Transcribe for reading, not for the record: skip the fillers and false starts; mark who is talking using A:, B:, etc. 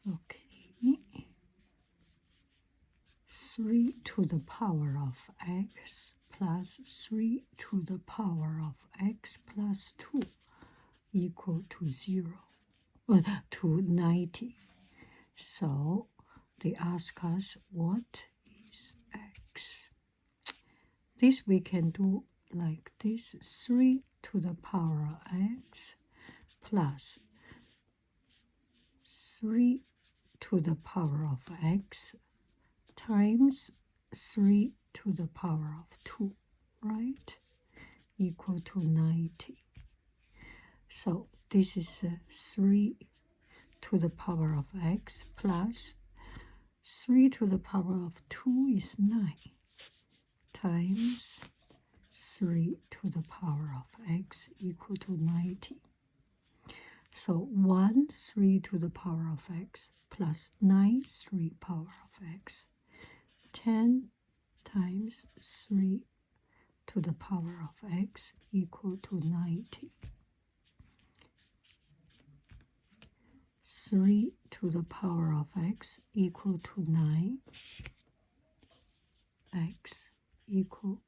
A: Okay. 3 to the power of x plus 3 to the power of x plus 2 equal to 0, to 90. So they ask us, what is x? This we can do like this. 3 to the power of x plus 3 to the power of x times 3 to the power of 2, right? Equal to 90. So this is 3 to the power of x plus 3 to the power of 2 is 9 times 3 to the power of x equal to 90. So 1 3 to the power of x plus 9 3 power of x. 10 times 3 to the power of x equal to 90. 3 to the power of x equal to 9. X equal